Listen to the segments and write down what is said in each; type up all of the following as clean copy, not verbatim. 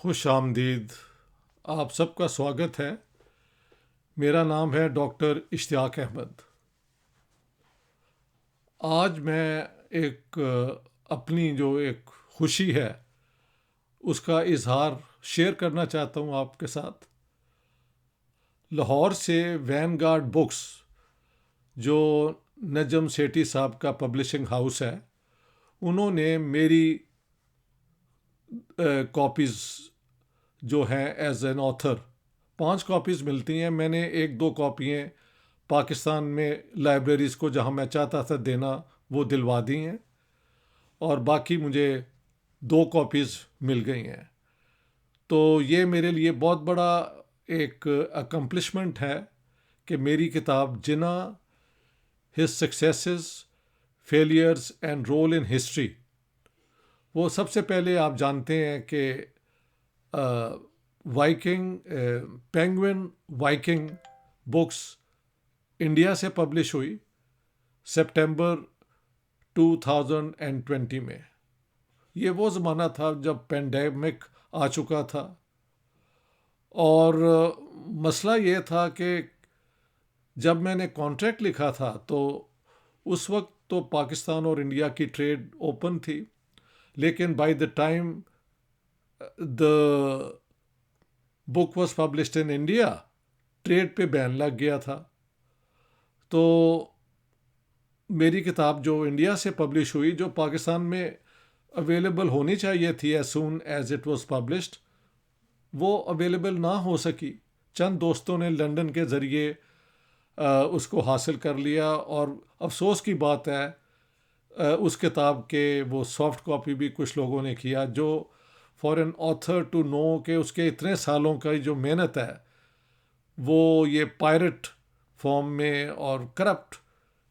खुश आमदीद। आप सबका स्वागत है। मेरा नाम है डॉक्टर इश्तियाक अहमद। आज मैं एक अपनी जो एक खुशी है उसका इजहार शेयर करना चाहता हूँ आपके साथ। लाहौर से वैनगार्ड बुक्स, जो नजम सेठी साहब का पब्लिशिंग हाउस है, उन्होंने मेरी कॉपीज़ जो हैं एज एन ऑथर 5 कॉपीज़ मिलती हैं। मैंने 1-2 कॉपियाँ पाकिस्तान में लाइब्रेरीज़ को जहाँ मैं चाहता था देना वो दिलवा दी हैं, और बाकी मुझे 2 कॉपीज़ मिल गई हैं। तो ये मेरे लिए बहुत बड़ा एक अकम्पलिशमेंट है कि मेरी किताब Jinnah, his successes, failures and role in history, वो सबसे पहले आप जानते हैं कि Viking Penguin Viking books India से पब्लिश हुई सितंबर 2020 में। ये वो ज़माना था जब पेंडेमिक आ चुका था, और मसला ये था कि जब मैंने कॉन्ट्रैक्ट लिखा था तो उस वक्त तो पाकिस्तान और इंडिया की ट्रेड ओपन थी, लेकिन by the time the book was published in India trade पे बैन लग गया था। तो मेरी किताब जो इंडिया से पब्लिश हुई, जो पाकिस्तान में अवेलेबल होनी चाहिए थी as soon as it was published, वो अवेलेबल ना हो सकी। चंद दोस्तों ने लंदन के ज़रिए उसको हासिल कर लिया, और अफसोस की बात है उस किताब के वो सॉफ्ट कॉपी भी कुछ लोगों ने किया, जो for an author to know कि उसके इतने सालों का जो मेहनत है वो ये पायरेट फॉर्म में और करप्ट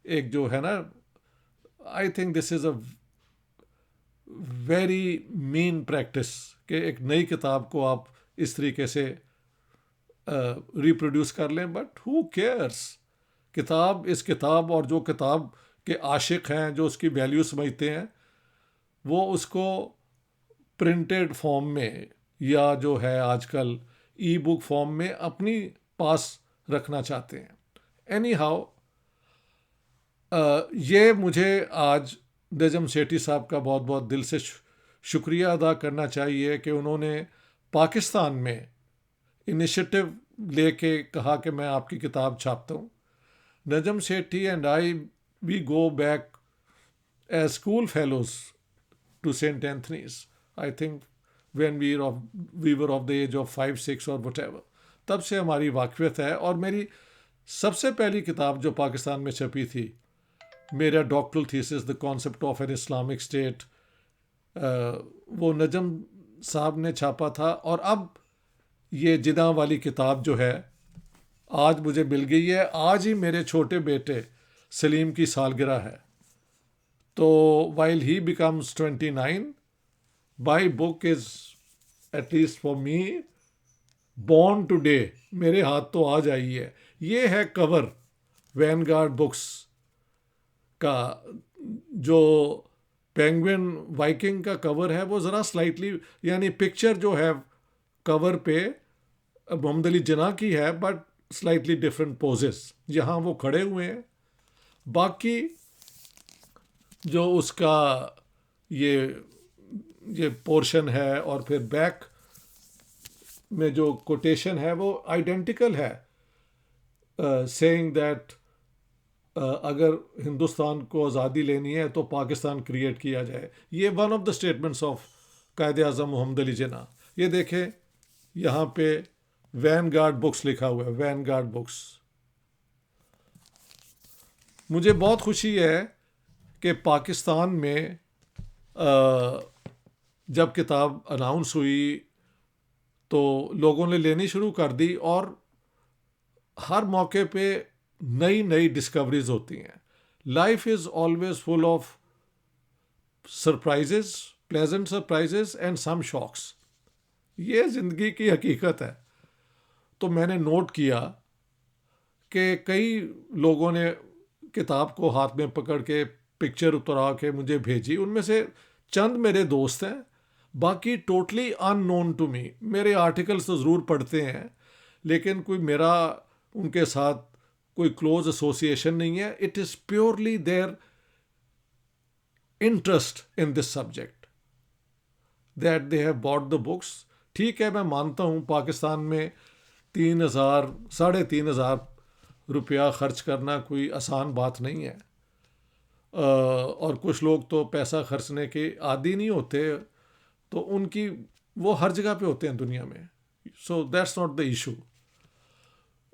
एक जो है ना, I think this is a very mean practice कि एक नई किताब को आप इस तरीके से रिप्रोड्यूस कर लें। बट हु केयर्स, किताब इस किताब, और जो किताब के आशिक हैं, जो उसकी वैल्यू समझते हैं, वो उसको प्रिंटेड फॉर्म में या जो है आजकल ई बुक फॉर्म में अपनी पास रखना चाहते हैं। एनी हाउ, ये मुझे आज नजम सेठी साहब का बहुत बहुत दिल से शुक्रिया अदा करना चाहिए कि उन्होंने पाकिस्तान में इनिशिएटिव लेके कहा कि मैं आपकी किताब छापता हूँ। Najam Sethi and I, we go back as school fellows to saint Anthony's, I think when we were of the age of 5-6 और वट एवर। तब से हमारी वाकफियत है। और मेरी सबसे पहली किताब जो पाकिस्तान में छपी थी, मेरा doctoral thesis the concept of an Islamic state, वो नजम साहब ने छापा था। और अब ये जिना वाली किताब जो है आज मुझे मिल गई है। आज ही मेरे छोटे बेटे सलीम की सालगिरह है। तो while he becomes 29, my book is at least for me born today, मेरे हाथ तो आज आई है। ये है कवर वैनगार्ड बुक्स का। जो पेंगुइन वाइकिंग का कवर है वो ज़रा स्लाइटली, यानी पिक्चर जो है कवर पे मोहम्मद अली जिन्ना की है, बट स्लाइटली डिफरेंट पोजेस, यहाँ वो खड़े हुए हैं। बाकी जो उसका ये ये पोर्शन है और फिर बैक में जो कोटेशन है वो आइडेंटिकल है, सेइंग दैट अगर हिंदुस्तान को आज़ादी लेनी है तो पाकिस्तान क्रिएट किया जाए। ये one of the statements of कायदे आज़म मोहम्मद अली जिन्ना। ये देखें, यहाँ पे वैनगार्ड बुक्स लिखा हुआ है, वैनगार्ड बुक्स। मुझे बहुत खुशी है कि पाकिस्तान में जब किताब अनाउंस हुई तो लोगों ने लेनी शुरू कर दी, और हर मौके पे नई नई डिस्कवरीज होती हैं। Life is always full of surprises, pleasant surprises and some shocks. ये ज़िंदगी की हकीकत है। तो मैंने नोट किया कि कई लोगों ने किताब को हाथ में पकड़ के पिक्चर उतरा के मुझे भेजी। उनमें से चंद मेरे दोस्त हैं, बाकी टोटली अननोन टू मी। मेरे आर्टिकल्स तो ज़रूर पढ़ते हैं, लेकिन कोई मेरा उनके साथ कोई क्लोज एसोसिएशन नहीं है। It is purely their interest in this subject that they have bought the books. ठीक है, मैं मानता हूँ पाकिस्तान में 3,000 3,500 रुपया खर्च करना कोई आसान बात नहीं है। और कुछ लोग तो पैसा खर्चने के आदी नहीं होते, तो उनकी वो हर जगह पे होते हैं दुनिया में। So that's not the issue.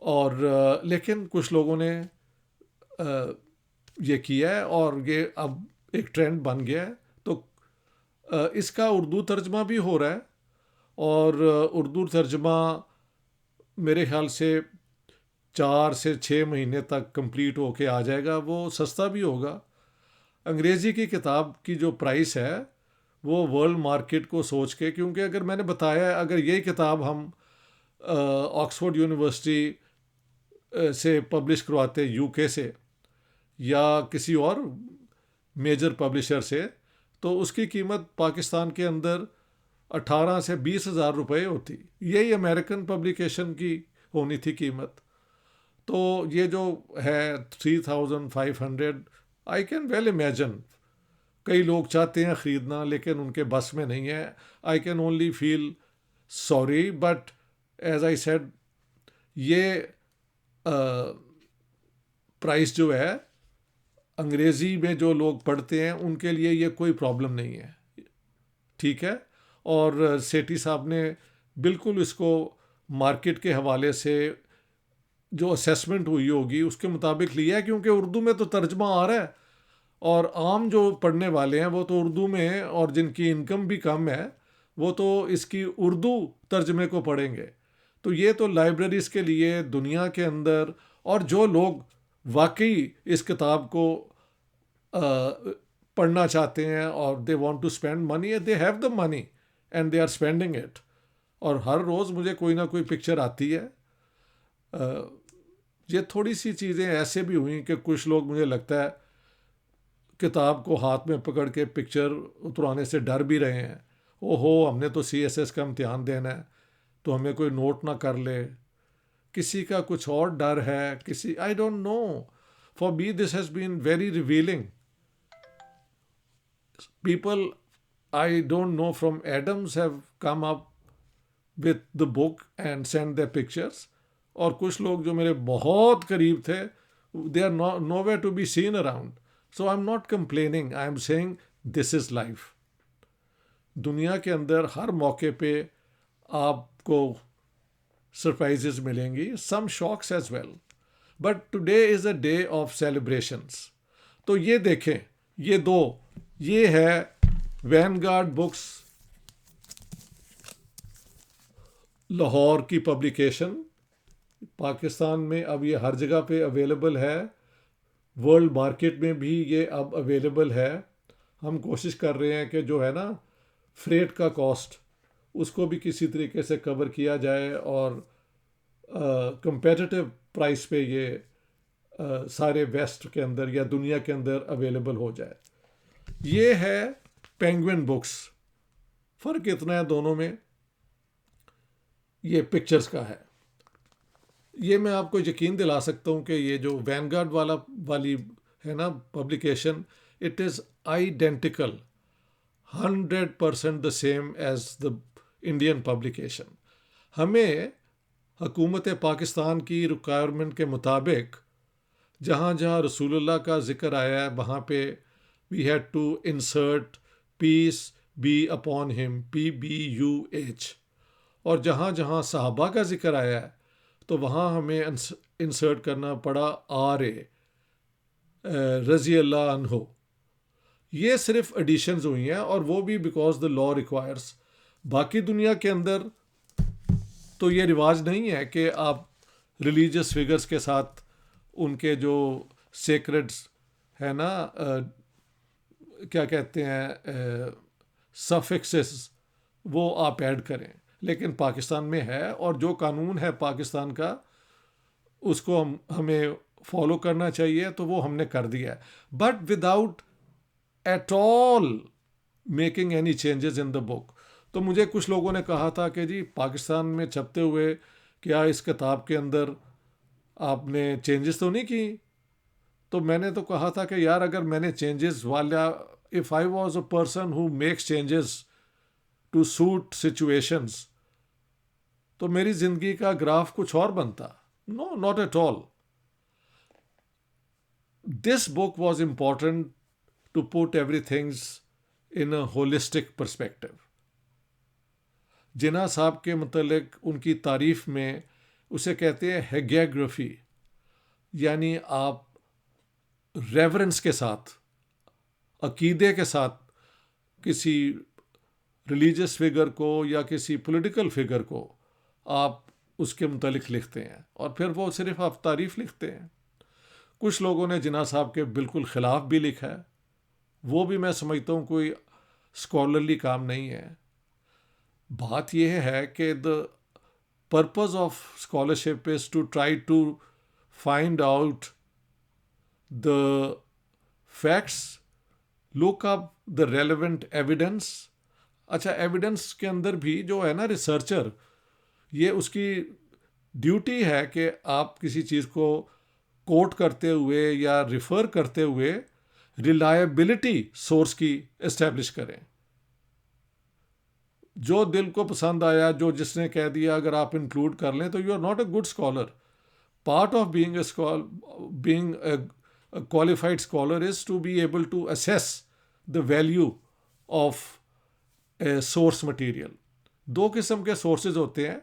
और लेकिन कुछ लोगों ने ये किया है और ये अब एक ट्रेंड बन गया है। तो इसका उर्दू तर्जमा भी हो रहा है, और उर्दू तर्जमा मेरे ख्याल से 4 से 6 महीने तक कंप्लीट होके आ जाएगा। वो सस्ता भी होगा। अंग्रेज़ी की किताब की जो प्राइस है वो वर्ल्ड मार्केट को सोच के, क्योंकि अगर मैंने बताया अगर यही किताब हम ऑक्सफोर्ड यूनिवर्सिटी से पब्लिश करवाते यूके से या किसी और मेजर पब्लिशर से, तो उसकी कीमत पाकिस्तान के अंदर 18 से 20,000 रुपये होती। यही अमेरिकन पब्लिकेशन की होनी थी कीमत। तो ये जो है 3,500, आई कैन वेल इमेजिन कई लोग चाहते हैं ख़रीदना लेकिन उनके बस में नहीं है। I can only feel sorry, but as I said ये प्राइस जो है अंग्रेज़ी में जो लोग पढ़ते हैं उनके लिए ये कोई प्रॉब्लम नहीं है। ठीक है। और सेठी साहब ने बिल्कुल इसको मार्केट के हवाले से जो असेसमेंट हुई होगी उसके मुताबिक लिया है, क्योंकि उर्दू में तो तर्जमा आ रहा है और आम जो पढ़ने वाले हैं वो तो उर्दू में, और जिनकी इनकम भी कम है वो तो इसकी उर्दू तर्जमे को पढ़ेंगे। तो ये तो लाइब्रेरीज़ के लिए दुनिया के अंदर, और जो लोग वाकई इस किताब को पढ़ना चाहते हैं और they want to spend money, they have the money and they are spending it. और हर रोज़ मुझे कोई ना कोई पिक्चर आती है। ये थोड़ी सी चीज़ें ऐसे भी हुई कि कुछ लोग, मुझे लगता है, किताब को हाथ में पकड़ के पिक्चर उतरवाने से डर भी रहे हैं। ओहो, हमने तो CSS का इम्तिहान देना है तो हमें कोई नोट ना कर ले। किसी का कुछ और डर है, किसी, I don't know. For me this has been very revealing. People I don't know from Adams have come up with the book and send their pictures. और कुछ लोग जो मेरे बहुत करीब थे, they are nowhere to be seen around. So I'm not complaining, I am saying this is life. दुनिया के अंदर हर मौके पे आपको सरप्राइजेस मिलेंगी, some shocks as well. But today is a day of celebrations. तो ये देखें, ये है वैनगार्ड बुक्स लाहौर की पब्लिकेशन। पाकिस्तान में अब ये हर जगह पे अवेलेबल है, वर्ल्ड मार्केट में भी ये अब अवेलेबल है। हम कोशिश कर रहे हैं कि जो है ना फ्रेट का कॉस्ट, उसको भी किसी तरीके से कवर किया जाए और कंपेटिटिव प्राइस पे ये सारे वेस्ट के अंदर या दुनिया के अंदर अवेलेबल हो जाए। ये है पेंगुइन बुक्स। फ़र्क इतना है दोनों में, ये पिक्चर्स का है। ये मैं आपको यकीन दिला सकता हूँ कि ये जो वैनगार्ड वाली है ना publication, it is identical 100% the same as the Indian publication. हमें हुकूमत पाकिस्तान की रिक्वायरमेंट के मुताबिक जहाँ जहाँ रसूलुल्लाह का ज़िक्र आया है वहाँ पे we had to insert peace be upon him, PBUH। और जहाँ जहाँ सहाबा का ज़िक्र आया है तो वहाँ हमें इंसर्ट करना पड़ा RA, रज़ी अल्लाह अन्हो। ये सिर्फ एडिशंस हुई हैं और वो भी बिकॉज द लॉ रिक्वायर्स। बाकी दुनिया के अंदर तो ये रिवाज नहीं है कि आप रिलीजियस फिगर्स के साथ उनके जो सेक्रेड्स है ना, क्या कहते हैं, सफिक्सेस, वो आप ऐड करें। लेकिन पाकिस्तान में है और जो कानून है पाकिस्तान का उसको हमें फॉलो करना चाहिए, तो वो हमने कर दिया है। But without at all making any changes in the book. तो मुझे कुछ लोगों ने कहा था कि जी पाकिस्तान में छपते हुए क्या इस किताब के अंदर आपने चेंजेस तो नहीं की? तो मैंने तो कहा था कि यार अगर मैंने चेंजेस वाला, if I was a person who makes changes to suit situations, तो मेरी ज़िंदगी का ग्राफ कुछ और बनता। No, not at all. This book was important to put everythings in a holistic perspective. Jinnah साहब के मतलब उनकी तारीफ में उसे कहते हैं हेगियोग्राफी, यानी आप रेवरेंस के साथ, अकीदे के साथ किसी रिलीजियस फिगर को या किसी पॉलिटिकल फिगर को आप उसके मुतालिक लिखते हैं और फिर वो सिर्फ आप तारीफ लिखते हैं। कुछ लोगों ने जिन्ना साहब के बिल्कुल ख़िलाफ़ भी लिखा है, वो भी मैं समझता हूँ कोई स्कॉलरली काम नहीं है। बात यह है कि the purpose of scholarship is to try to find out the facts, look up the relevant evidence. अच्छा, एविडेंस के अंदर भी जो है ना रिसर्चर, ये उसकी ड्यूटी है कि आप किसी चीज़ को कोट करते हुए या रिफ़र करते हुए रिलायबिलिटी सोर्स की इस्टेब्लिश करें। जो दिल को पसंद आया, जो जिसने कह दिया, अगर आप इंक्लूड कर लें तो you are not a good scholar. Part of being a qualified scholar is to be able to assess the value of a source material. दो किस्म के सोर्सेज होते हैं।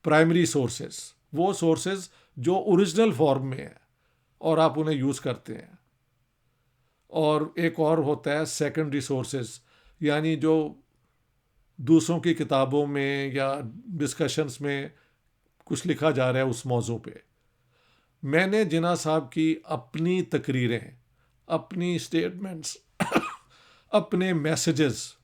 प्राइमरी सोर्सेज, वो सोर्सेज जो ओरिजिनल फॉर्म में है और आप उन्हें यूज़ करते हैं, और एक और होता है सेकेंडरी सोर्सेज, यानी जो दूसरों की किताबों में या डिस्कशंस में कुछ लिखा जा रहा है उस मौजू पे। मैंने जिन्ना साहब की अपनी तकरीरें, अपनी स्टेटमेंट्स, अपने मैसेजेस,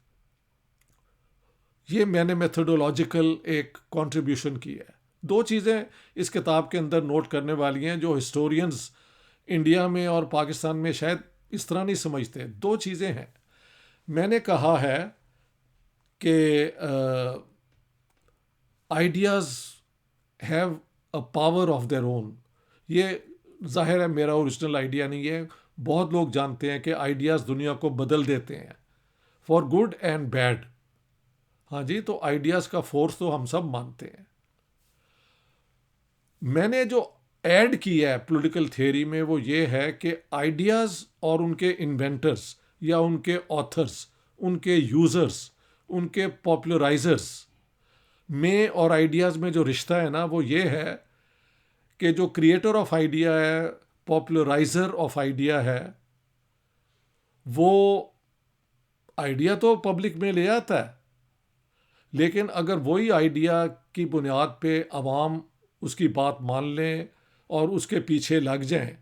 ये मैंने मेथोडोलॉजिकल एक कंट्रीब्यूशन की है। दो चीज़ें इस किताब के अंदर नोट करने वाली हैं जो हिस्टोरियंस इंडिया में और पाकिस्तान में शायद इस तरह नहीं समझते। दो चीज़ें हैं। मैंने कहा है कि ideas have a power of their own. ये जाहिर है मेरा ओरिजिनल आइडिया नहीं है। बहुत लोग जानते हैं कि आइडियाज़ दुनिया को बदल देते हैं, फॉर गुड एंड बैड। हाँ जी, तो आइडियाज़ का फोर्स तो हम सब मानते हैं। मैंने जो ऐड किया है पॉलिटिकल थियोरी में वो ये है कि आइडियाज़ और उनके इन्वेंटर्स या उनके ऑथर्स, उनके यूज़र्स, उनके पॉपुलराइजर्स में और आइडियाज़ में जो रिश्ता है ना, वो ये है कि जो क्रिएटर ऑफ आइडिया है, पॉपुलराइजर ऑफ आइडिया है, वो आइडिया तो पब्लिक में ले आता है, लेकिन अगर वही आइडिया की बुनियाद पे अवाम उसकी बात मान लें और उसके पीछे लग जाएं,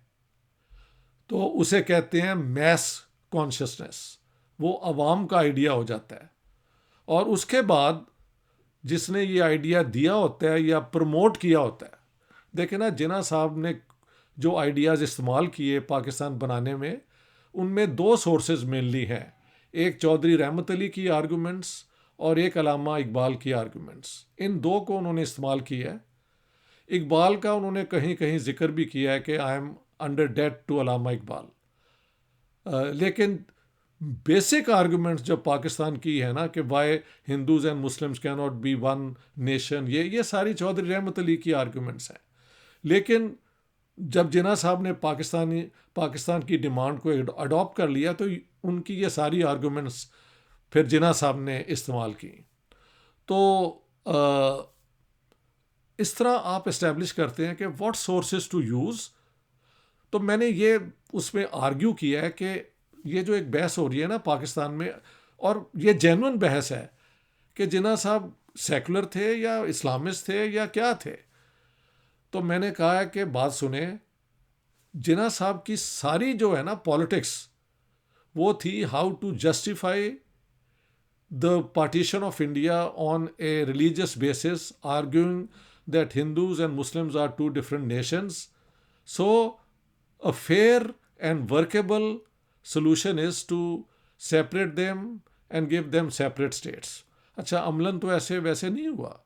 तो उसे कहते हैं मैस कॉन्शियसनेस। वो अवाम का आइडिया हो जाता है। और उसके बाद जिसने ये आइडिया दिया होता है या प्रमोट किया होता है, देखें ना, जिन्ना साहब ने जो आइडियाज़ इस्तेमाल किए पाकिस्तान बनाने में, उनमें दो सोर्सेज मेनली हैं। एक चौधरी रहमत अली की आर्गूमेंट्स और एक अलामा इकबाल की आर्गूमेंट्स। इन दो को उन्होंने इस्तेमाल किया है। इकबाल का उन्होंने कहीं कहीं जिक्र भी किया है कि I am under debt to Allama Iqbal. लेकिन बेसिक आर्गूमेंट्स जो पाकिस्तान की है ना कि why Hindus and Muslims can not be one nation, ये सारी चौधरी रहमत अली की आर्गूमेंट्स हैं। लेकिन जब जिन्ना साहब ने पाकिस्तान की डिमांड को अडॉप्ट कर लिया तो उनकी ये सारी आर्गूमेंट्स फिर जिन्ना साहब ने इस्तेमाल की। तो इस तरह आप इस्टेब्लिश करते हैं कि व्हाट सोर्सेज टू यूज़। तो मैंने ये उसमें आर्ग्यू किया है कि ये जो एक बहस हो रही है ना पाकिस्तान में, और ये जेन्युइन बहस है कि जिन्ना साहब सेकुलर थे या इस्लामिस्ट थे या क्या थे। तो मैंने कहा है कि बात सुने, जिन्ना साहब की सारी जो है ना पॉलिटिक्स, वो थी how to justify the partition of India on a religious basis, arguing that Hindus and Muslims are two different nations. So a fair and workable solution is to separate them and give them separate states. अच्छा, अमलन तो ऐसे वैसे नहीं हुआ।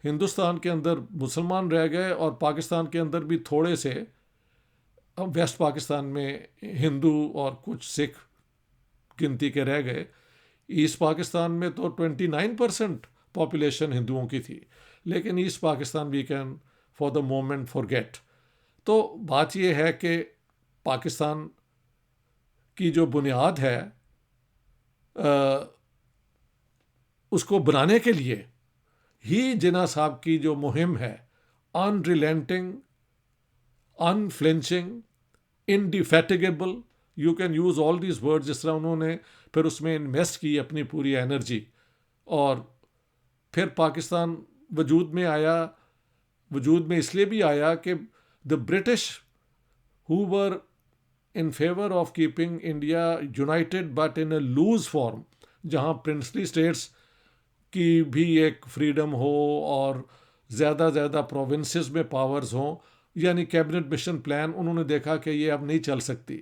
हिंदुस्तान के अंदर मुसलमान रह गए और पाकिस्तान के अंदर भी थोड़े से, वेस्ट पाकिस्तान में हिंदू और कुछ सिख गिनती के रह गए। ईस्ट पाकिस्तान में तो 29% पॉपुलेशन हिंदुओं की थी, लेकिन East Pakistan we can for the moment forget. तो बात यह है कि पाकिस्तान की जो बुनियाद है उसको बनाने के लिए ही जिन्ना साहब की जो मुहिम है, unrelenting, unflinching, indefatigable, you can use all these word, जिस तरह उन्होंने फिर उसमें इन्वेस्ट की अपनी पूरी एनर्जी, और फिर पाकिस्तान वजूद में आया। वजूद में इसलिए भी आया कि the British who were in favour of keeping India united but in a loose form, जहाँ प्रिंसली स्टेट्स की भी एक फ्रीडम हो और ज़्यादा प्रोविंसेस में पावर्स हों, यानी कैबिनेट मिशन प्लान, उन्होंने देखा कि ये अब नहीं चल सकती।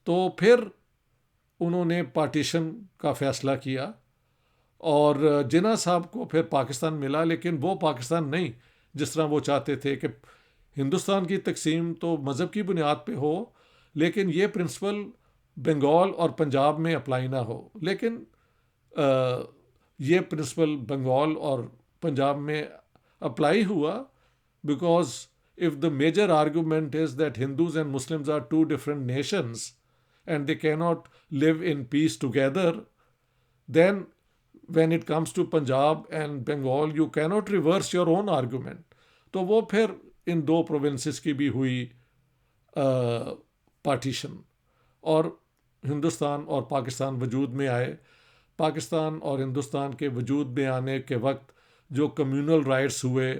तो फिर उन्होंने पार्टीशन का फ़ैसला किया और जिन्ना साहब को फिर पाकिस्तान मिला, लेकिन वो पाकिस्तान नहीं जिस तरह वो चाहते थे कि हिंदुस्तान की तकसीम तो मज़हब की बुनियाद पे हो, लेकिन ये प्रिंसिपल बंगाल और पंजाब में अप्लाई ना हो। लेकिन ये प्रिंसिपल बंगाल और पंजाब में अप्लाई हुआ, because if the major argument is that Hindus and Muslims are two different nations and they cannot live in peace together, then when it comes to Punjab and Bengal, you cannot reverse your own argument. तो वो फिर इन दो provinces की भी हुई partition, और हिंदुस्तान और पाकिस्तान वजूद में आए। पाकिस्तान और हिंदुस्तान के वजूद में आने के वक्त जो कम्यूनल राइट्स हुए,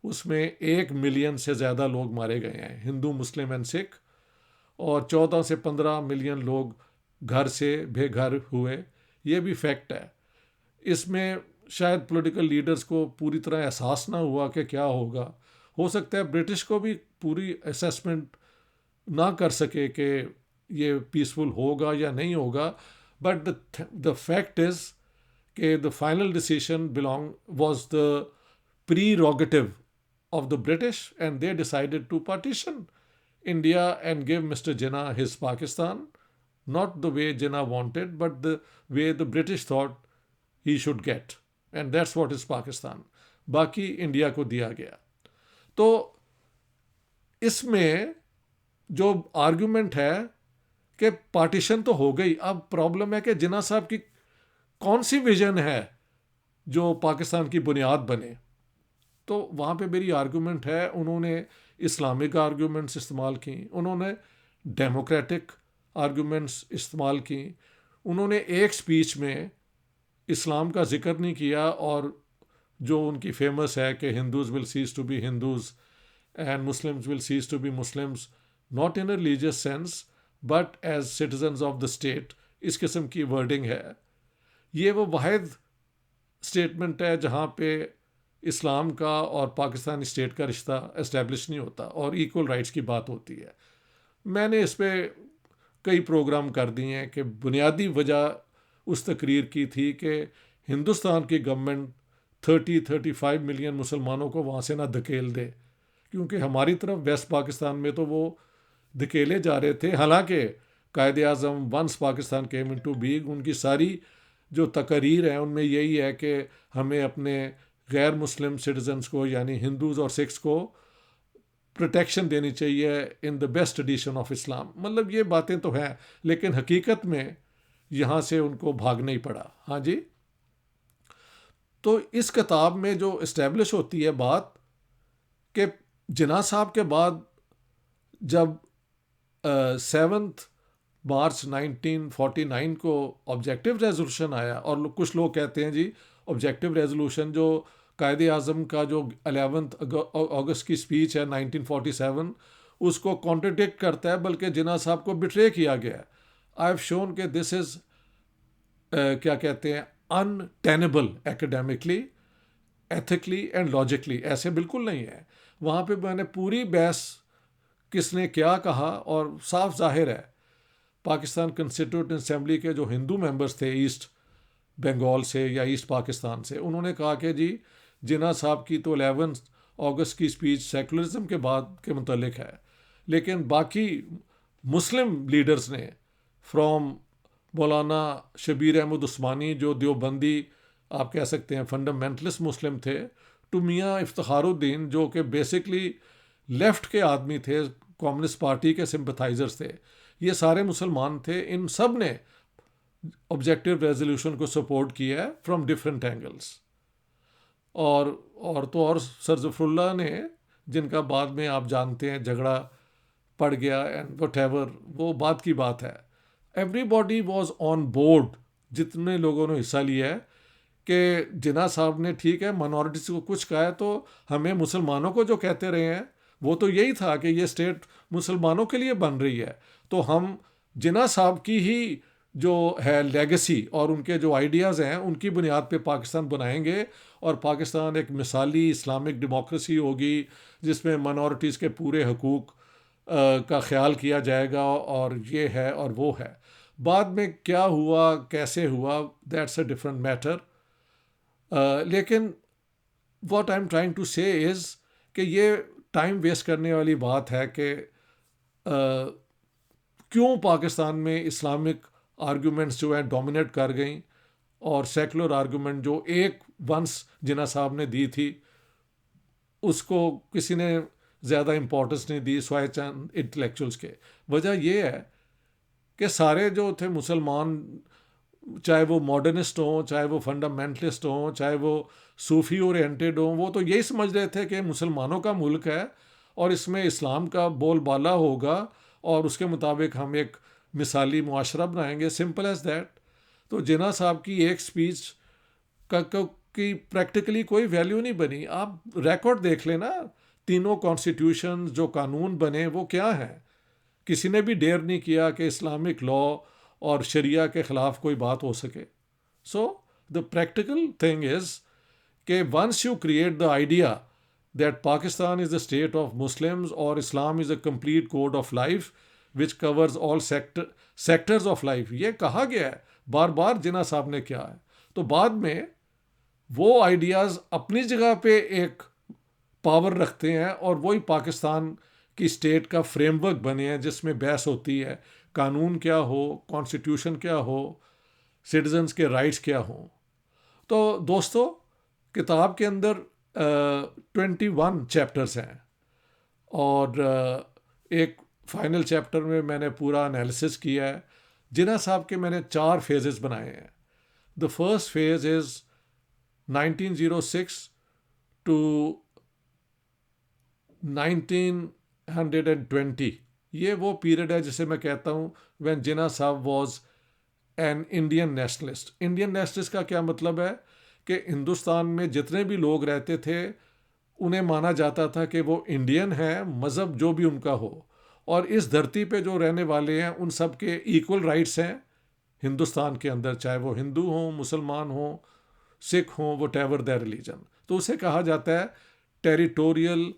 उसमें 1 मिलियन से ज़्यादा लोग मारे गए हैं, हिंदू, मुस्लिम एंड सिख, और 14 से 15 मिलियन लोग घर से बेघर हुए। ये भी फैक्ट है। इसमें शायद पॉलिटिकल लीडर्स को पूरी तरह एहसास ना हुआ कि क्या होगा। हो सकता है ब्रिटिश को भी पूरी असेसमेंट ना कर सके कि ये पीसफुल होगा या नहीं होगा, बट द फैक्ट इज़ कि the final decision was the prerogative of the British, and they decided to partition India and give Mr. Jinnah his Pakistan, not the way Jinnah wanted, but the way the British thought he should get, and that's what is Pakistan. बाकी India को दिया गया। तो इसमें जो argument है कि partition तो हो गई, अब प्रॉब्लम है कि जिन्ना साहब की कौन सी विजन है जो पाकिस्तान की बुनियाद बने। तो वहाँ पे मेरी आर्गुमेंट है, उन्होंने इस्लामिक आर्गुमेंट्स इस्तेमाल की, उन्होंने डेमोक्रेटिक आर्गुमेंट्स इस्तेमाल की, उन्होंने एक स्पीच में इस्लाम का जिक्र नहीं किया, और जो उनकी फेमस है कि Hindus will cease to be Hindus and Muslims will cease to be Muslims, not in a religious sense but as citizens of the state, इस किस्म की वर्डिंग है। ये वो वाहिद स्टेटमेंट है जहाँ पे इस्लाम का और पाकिस्तानी स्टेट का रिश्ता इस्टेब्लिश नहीं होता और इक्वल राइट्स की बात होती है। मैंने इस पर कई प्रोग्राम कर दिए हैं कि बुनियादी वजह उस तकरीर की थी कि हिंदुस्तान की गवर्नमेंट 30-35 मिलियन मुसलमानों को वहाँ से ना धकेल दे, क्योंकि हमारी तरफ वेस्ट पाकिस्तान में तो वो धकेले जा रहे थे। हालांकि Quaid-e Azam once Pakistan came into being, उनकी सारी जो तकरीर हैं उनमें यही है कि हमें अपने गैर मुस्लिम सिटीजन्स को यानी हिंदूज़ और सिख्स को प्रोटेक्शन देनी चाहिए in the best edition of Islam. मतलब ये बातें तो हैं, लेकिन हकीकत में यहाँ से उनको भागना ही पड़ा। हाँ जी। तो इस किताब में जो इस्टेब्लिश होती है बात कि जिन्ना साहब के बाद जब 7 मार्च 1949 को ऑब्जेक्टिव रेजोल्यूशन आया, और कुछ लोग कहते हैं जी ऑब्जेक्टिव रेजोल्यूशन जो कायदे आज़म का जो 11 अगस्त की स्पीच है 1947 उसको कॉन्ट्रडिक्ट करता है, बल्कि जिन्ना साहब को बिट्रे किया गया है। आई हैव शोन कि दिस इज़ क्या कहते हैं untenable academically, ethically and logically, ऐसे बिल्कुल नहीं है। वहाँ पे मैंने पूरी बहस किसने क्या कहा, और साफ जाहिर है पाकिस्तान कॉन्स्टिट्यूंट असेंबली के जो हिंदू मेंबर्स थे ईस्ट, बंगाल से या ईस्ट पाकिस्तान से। उन्होंने कहा कि जी जिन्ना साहब की तो 11 अगस्त की स्पीच सेकुलरिज्म के बाद के मुतल्लिक है, लेकिन बाकी मुस्लिम लीडर्स ने फ्रॉम मौलाना शबीर अहमद उस्मानी जो देवबंदी आप कह सकते हैं फंडामेंटलिस्ट मुस्लिम थे, टू मियाँ इफ्तिखारुद्दीन जो कि बेसिकली लेफ्ट के आदमी थे, कम्युनिस्ट पार्टी के सिंपथाइजर्स थे, ये सारे मुसलमान थे। इन सब ने ऑब्जेक्टिव रेजोल्यूशन को सपोर्ट किया है फ्रॉम डिफरेंट एंगल्स। और सर जफरुल्लाह ने, जिनका बाद में आप जानते हैं झगड़ा पड़ गया एंड वट वो बात की बात है, एवरीबॉडी वॉज ऑन बोर्ड, जितने लोगों ने हिस्सा लिया है, कि जिन्ना साहब ने ठीक है माइनॉरिटीज़ को कुछ कहा है, तो हमें मुसलमानों को जो कहते रहे हैं वो तो यही था कि ये स्टेट मुसलमानों के लिए बन रही है, तो हम जिन्ना साहब की ही जो है लेगेसी और उनके जो आइडियाज़ हैं उनकी बुनियाद पे पाकिस्तान बनाएंगे, और पाकिस्तान एक मिसाली इस्लामिक डेमोक्रेसी होगी जिसमें माइनॉरिटीज़ के पूरे हकूक़ का ख्याल किया जाएगा, और ये है और वो है। बाद में क्या हुआ कैसे हुआ दैट्स अ डिफरेंट मैटर, लेकिन what I am trying to say is कि ये टाइम वेस्ट करने वाली बात है कि क्यों पाकिस्तान में इस्लामिक आर्गूमेंट्स जो है डोमिनेट कर गई, और सेकुलर आर्गूमेंट जो एक वंस जिन्ना साहब ने दी थी उसको किसी ने ज़्यादा इम्पोर्टेंस नहीं दी स्वाय चंद इंटेलेक्चुअल्स के। वजह यह है कि सारे जो थे मुसलमान, चाहे वो मॉडर्निस्ट हों, चाहे वो फंडामेंटलिस्ट हों, चाहे वो सूफ़ी ओरिएंटेड हों, वो तो यही समझ रहे थे कि मुसलमानों का मुल्क है और इसमें इस्लाम का बोलबाला होगा और उसके मुताबिक हम एक मिसाली मुआशरा बनाएंगे, सिंपल एज दैट। तो जिन्ना साहब की एक स्पीच की प्रैक्टिकली कोई वैल्यू नहीं बनी। आप रिकॉर्ड देख लेना, तीनों कॉन्स्टिट्यूशन जो कानून बने वो क्या हैं, किसी ने भी डेयर नहीं किया कि इस्लामिक लॉ और शरिया के ख़िलाफ़ कोई बात हो सके। So the practical thing is कि once you create the idea that Pakistan is the state of Muslims और Islam is a complete code of life which covers all sectors of life, ये कहा गया है बार बार जिन्ना साहब ने किया है, तो बाद में वो आइडियाज़ अपनी जगह पे एक पावर रखते हैं और वही पाकिस्तान की स्टेट का फ्रेमवर्क बने हैं जिसमें बहस होती है कानून क्या हो, कॉन्स्टिट्यूशन क्या हो, सिटीजन्स के राइट्स क्या हो। तो दोस्तों किताब के अंदर 21 चैप्टर्स हैं और एक फाइनल चैप्टर में मैंने पूरा एनालिसिस किया है। जिन्ना साहब के मैंने 4 फेजेस बनाए हैं। The first phase is 1906 to 1920। ये वो पीरियड है जिसे मैं कहता हूँ व्हेन जिन्ना साहब was an Indian nationalist. Indian nationalist का क्या मतलब है कि हिंदुस्तान में जितने भी लोग रहते थे उन्हें माना जाता था कि वो इंडियन हैं, मज़हब जो भी उनका हो, और इस धरती पे जो रहने वाले हैं उन सब के इक्वल राइट्स हैं हिंदुस्तान के अंदर, चाहे वो हिंदू हों, मुसलमान हों, सिख हों, वट एवर देयर रिलीजन। तो उसे कहा जाता है टेरिटोरियल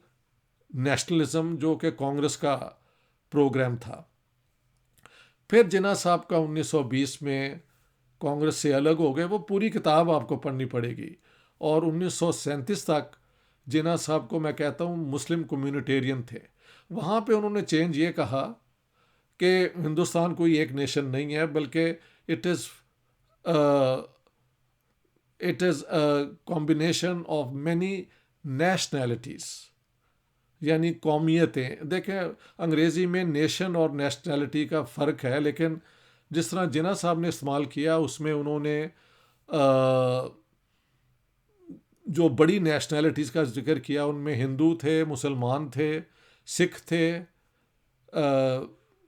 नेशनलिज्म, जो कि कांग्रेस का प्रोग्राम था। फिर जिन्ना साहब का 1920 में कांग्रेस से अलग हो गए, वो पूरी किताब आपको पढ़नी पड़ेगी। और 1937 तक जिन्ना साहब को मैं कहता हूँ मुस्लिम कम्युनिटेरियन थे। वहाँ पे उन्होंने चेंज ये कहा कि हिंदुस्तान कोई एक नेशन नहीं है, बल्कि it is a combination of many nationalities, यानी कौमियतें। देखें अंग्रेज़ी में नेशन और नेशनैलिटी का फ़र्क है, लेकिन जिस तरह जिन्ना साहब ने इस्तेमाल किया उसमें उन्होंने जो बड़ी नेशनैलिटीज़ का जिक्र किया उनमें हिंदू थे, मुसलमान थे, सिख थे,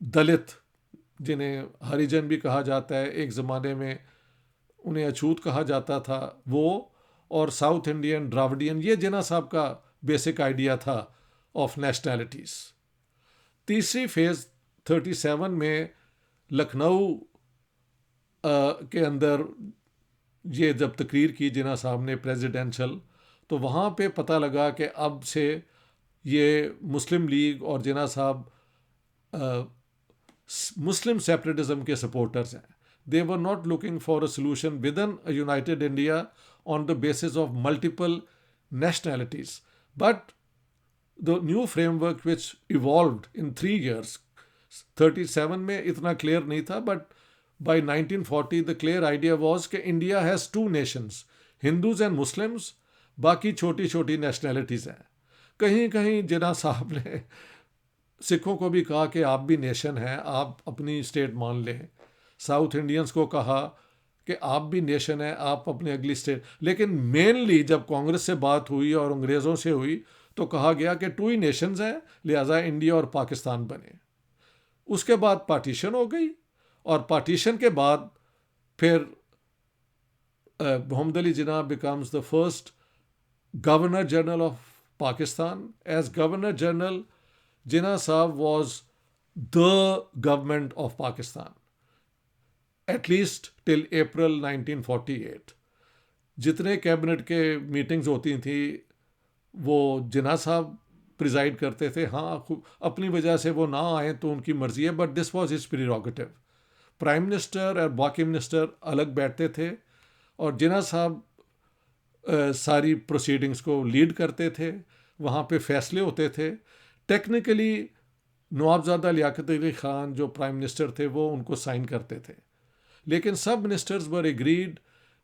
दलित जिन्हें हरिजन भी कहा जाता है, एक ज़माने में उन्हें अछूत कहा जाता था, वो, और साउथ इंडियन, द्राविडियन। ये जिन्ना साहब का बेसिक आइडिया था ऑफ नेशनैलिटीज़। तीसरी फेज़ 37 में लखनऊ के अंदर ये जब तकरीर की जिन्ना साहब ने प्रेसिडेंशियल, तो वहाँ पे पता लगा कि अब से ये मुस्लिम लीग और जिन्ना साहब मुस्लिम सेपरेटिज़म के सपोर्टर्स हैं। they were not looking for a solution within a united India on the basis of multiple nationalities. But the new framework which evolved in 3 years, 37 में इतना clear नहीं था, but by 1940 the clear idea was कि India has two nations, Hindus and Muslims, बाकी छोटी छोटी nationalities हैं. कहीं कहीं जिन्ना साहब ने सिखों को भी कहा कि आप भी नेशन हैं, आप अपनी स्टेट मान लें. साउथ इंडियंस को कहा कि आप भी नेशन हैं, आप अपनी अगली स्टेट. लेकिन मेनली जब कांग्रेस से बात हुई और अंग्रेज़ों से हुई तो कहा गया कि टू ही नेशंस हैं, लिहाजा इंडिया और पाकिस्तान बने. उसके बाद पार्टीशन हो गई और पार्टीशन के बाद फिर Mohammad Ali Jinnah becomes the first governor general of Pakistan. As governor general, Jinnah Sahib was the government of Pakistan, at least till April 1948. जितने कैबिनेट के मीटिंग्स होती थी वो जिन्ना साहब प्रिजाइड करते थे. हाँ, अपनी वजह से वो ना आए तो उनकी मर्जी है, but this was his prerogative. Prime minister और बाकी मिनिस्टर अलग बैठते थे और जिन्ना साहब सारी प्रोसीडिंग्स को लीड करते थे. वहाँ पे फैसले होते थे. टेक्निकली नवाबजादा लियाकत अली ख़ान जो प्राइम मिनिस्टर थे वो उनको साइन करते थे, लेकिन सब मिनिस्टर्स वर एग्रीड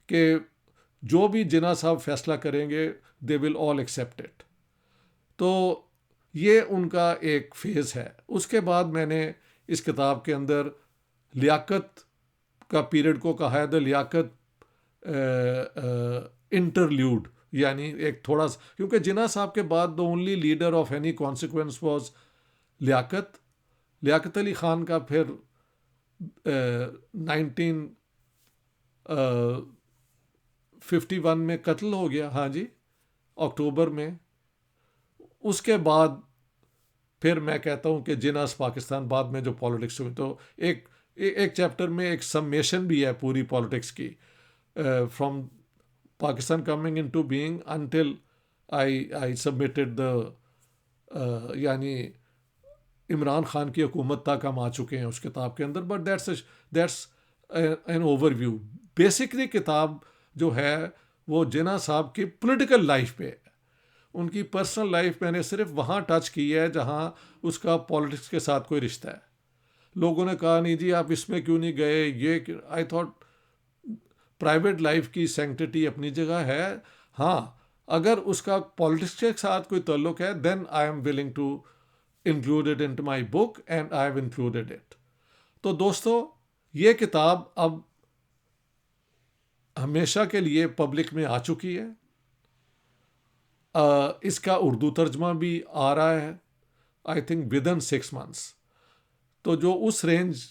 कि जो भी जिन्ना साहब फैसला करेंगे they will all except it. तो ये उनका एक फेज़ है. उसके बाद मैंने इस किताब के अंदर लियाकत का पीरियड को कहा है द लियाकत इंटरल्यूड, यानी एक थोड़ा, क्योंकि जिन्ना साहब के बाद the only leader of any consequence was Liaquat Ali Khan का फिर 1951 में कत्ल हो गया. हाँ जी, अक्टूबर में. उसके बाद फिर मैं कहता हूँ कि जिन्ना पाकिस्तान बाद में जो पॉलिटिक्स हुई, तो एक चैप्टर में एक सम्मेशन भी है पूरी पॉलिटिक्स की, from Pakistan coming into being until I submitted the यानी इमरान खान की हुकूमत तक हम आ चुके हैं उस किताब के अंदर. But that's an overview. Basically किताब जो है वो जिन्ना साहब की पॉलिटिकल लाइफ पे है. उनकी पर्सनल लाइफ मैंने सिर्फ वहाँ टच की है जहाँ उसका पॉलिटिक्स के साथ कोई रिश्ता है. लोगों ने कहा नहीं जी आप इसमें क्यों नहीं गए, ये आई थॉट प्राइवेट लाइफ की सैंक्टिटी अपनी जगह है. हाँ, अगर उसका पॉलिटिक्स के साथ कोई ताल्लुक है then I am willing to include it into my book and I have included it. तो दोस्तों, ये किताब अब हमेशा के लिए पब्लिक में आ चुकी है. इसका उर्दू तर्जमा भी आ रहा है I think with in 6 months. तो जो उस रेंज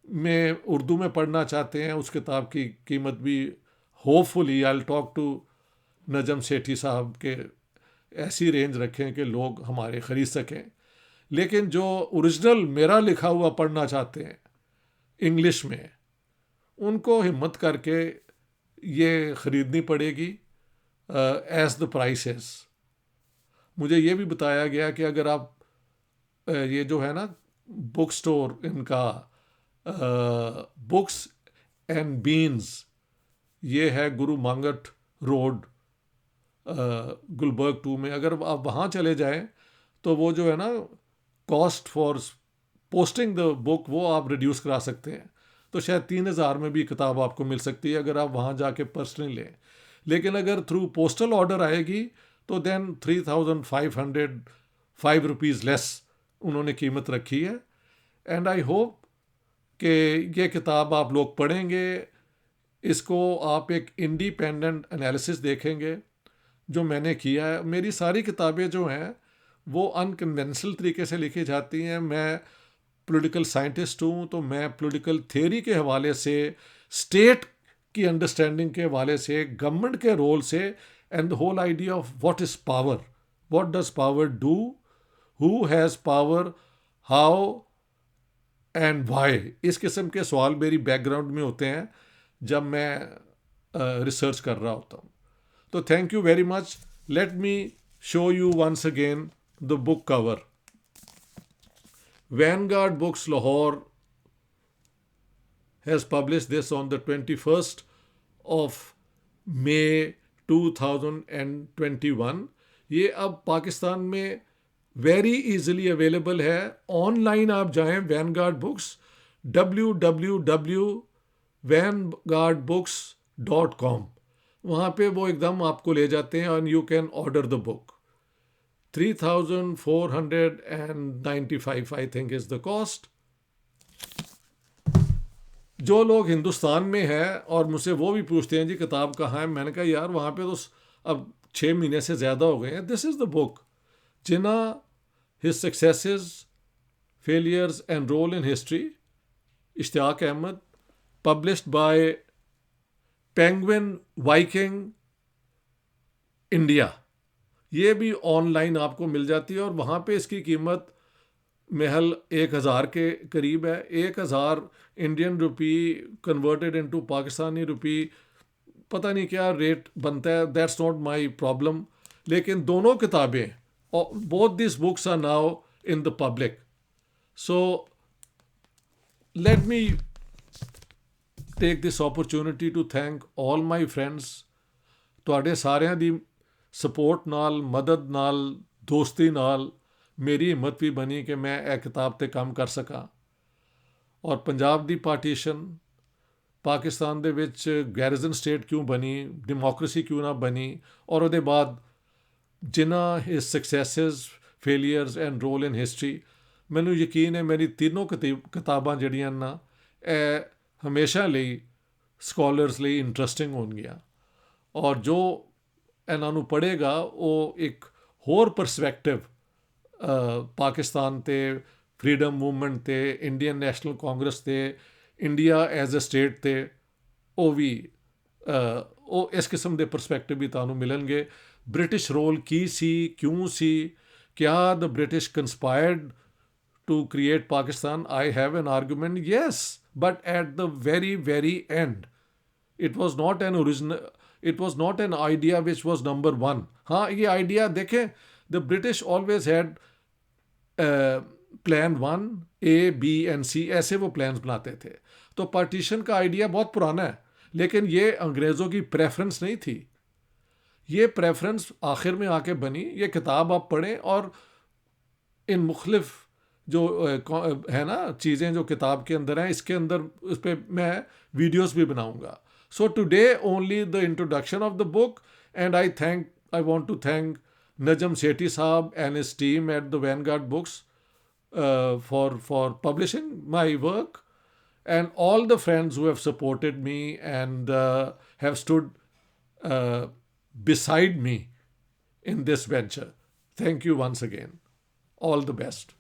में उर्दू में पढ़ना चाहते हैं उस किताब की कीमत भी hopefully I will talk to Najam Sethi Sahib के ऐसी रेंज रखें कि लोग हमारे ख़रीद सकें. लेकिन जो ओरिजिनल मेरा लिखा हुआ पढ़ना चाहते हैं इंग्लिश में, उनको हिम्मत करके ये ख़रीदनी पड़ेगी एज द प्राइसेस. मुझे ये भी बताया गया कि अगर आप ये जो है ना बुक स्टोर इनका बुक्स एंड बीन्स, ये है गुरु मांगट रोड गुलबर्ग 2 में, अगर आप वहाँ चले जाएं तो वो जो है ना cost for posting the book वो आप रिड्यूस करा सकते हैं. तो शायद 3000 में भी किताब आपको मिल सकती है अगर आप वहाँ जाके पर्सनली लें. लेकिन अगर थ्रू पोस्टल ऑर्डर आएगी तो देन 3505 रुपीज़ लेस उन्होंने कीमत रखी है. एंड आई होप कि ये किताब आप लोग पढ़ेंगे, इसको आप एक इंडिपेंडेंट एनालिसिस देखेंगे जो मैंने किया है. मेरी सारी किताबें जो हैं वो अनकन्वेंशनल तरीके से लिखी जाती हैं. मैं पॉलिटिकल साइंटिस्ट हूँ, तो मैं पॉलिटिकल थ्योरी के हवाले से, स्टेट की अंडरस्टैंडिंग के हवाले से, गवर्नमेंट के रोल से, and the whole idea of what is power, what does power do, who has power, how and why. इस किस्म के सवाल मेरी बैकग्राउंड में होते हैं जब मैं रिसर्च कर रहा होता हूँ. तो thank you very much. Let me show you once again the book cover. Vanguard books Lahore has published this on the 21st of May 2021. ये अब पाकिस्तान में वेरी इजीली अवेलेबल है. ऑनलाइन आप जाएं वैनगार्ड बुक्स, www.vanguardbooks.com, वहाँ पे वो एकदम आपको ले जाते हैं and you can order the book. 3,495 I think is the cost. जो लोग हिंदुस्तान में हैं और मुझसे वो भी पूछते हैं जी किताब कहाँ है, मैंने कहा यार वहाँ पे तो अब 6 महीने से ज़्यादा हो गए हैं. This is the book. Jinnah his successes, failures and role in history, Ishtiaq Ahmed, published by Penguin Viking India. ये भी ऑनलाइन आपको मिल जाती है और वहाँ पे इसकी कीमत महल 1,000 के करीब है. 1,000 Indian rupee converted into Pakistani rupee पता नहीं क्या रेट बनता है, दैट्स नॉट माय प्रॉब्लम. लेकिन दोनों किताबें, both these books are now in the public. So let me take this opportunity to thank all my friends. ਤੁਹਾਡੇ ਸਾਰਿਆਂ ਦੀ ਸਪੋਰਟ ਨਾਲ, ਮਦਦ ਨਾਲ, ਦੋਸਤੀ ਨਾਲ ਮੇਰੀ ਹਿੰਮਤ ਵੀ ਬਣੀ ਕਿ ਮੈਂ ਇਹ ਕਿਤਾਬ ਤੇ ਕੰਮ ਕਰ ਸਕਾਂ. ਔਰ ਪੰਜਾਬ ਦੀ ਪਾਰਟੀਸ਼ਨ, ਪਾਕਿਸਤਾਨ ਦੇ ਵਿੱਚ ਗੈਰਿਜ਼ਨ ਸਟੇਟ ਕਿਉਂ ਬਣੀ, ਡੈਮੋਕ੍ਰੇਸੀ ਕਿਉਂ ਨਾ ਬਣੀ, ਔਰ ਉਹਦੇ ਬਾਅਦ ਜਿਨ੍ਹਾਂ ਹਿਸ ਸਕਸੈਸਿਸ, ਫੇਲੀਅਰਸ ਐਂਡ ਰੋਲ ਇਨ ਹਿਸਟਰੀ, ਮੈਨੂੰ ਯਕੀਨ ਹੈ ਮੇਰੀ ਤਿੰਨੋਂ ਕਿਤਾਬਾਂ ਜਿਹੜੀਆਂ ਨਾ ਇਹ ਹਮੇਸ਼ਾ ਲਈ ਸਕਾਲਰਸ ਲਈ ਇੰਟਰਸਟਿੰਗ ਹੋਣਗੀਆਂ. ਔਰ ਜੋ ਇਹਨਾਂ ਨੂੰ ਪੜ੍ਹੇਗਾ ਉਹ ਇੱਕ ਹੋਰ ਪਰਸਪੈਕਟਿਵ ਪਾਕਿਸਤਾਨ ਤੇ, ਫਰੀडम मूवमेंट ਤੇ, ਇੰਡੀਅਨ ਨੈਸ਼ਨਲ ਕਾਂਗਰਸ ਤੇ, ਇੰਡੀਆ ਐਜ਼ ਅ ਸਟੇਟ ਤੇ, ਉਹ ਇਸ ਕਿਸਮ ਦੇ ਪਰਸਪੈਕਟਿਵ ਵੀ ਤੁਹਾਨੂੰ ਮਿਲਣਗੇ. ਬ੍ਰਿਟਿਸ਼ ਰੋਲ ਕੀ ਸੀ, ਕਿਉਂ ਸੀ, ਕਿਆ the British conspired to create Pakistan. I have an argument, yes, but at the very very end it was not an original, it was not an idea which was number one. हाँ, ये idea देखें, the British always had plan 1, A, B and C, ऐसे वो plans बनाते थे. तो partition का idea बहुत पुराना है, लेकिन ये अंग्रेज़ों की प्रेफरेंस नहीं थी. ये प्रेफरेंस आखिर में आके बनी. ये किताब आप पढ़ें और इन मुख्तलिफ जो है ना चीज़ें जो किताब के अंदर हैं, इसके अंदर इस पर मैं वीडियोस भी बनाऊंगा. So today only the introduction of the book, and I want to thank Najam Sethi Saab and his team at the Vanguard Books for publishing my work, and all the friends who have supported me and have stood beside me in this venture. Thank you once again. All the best.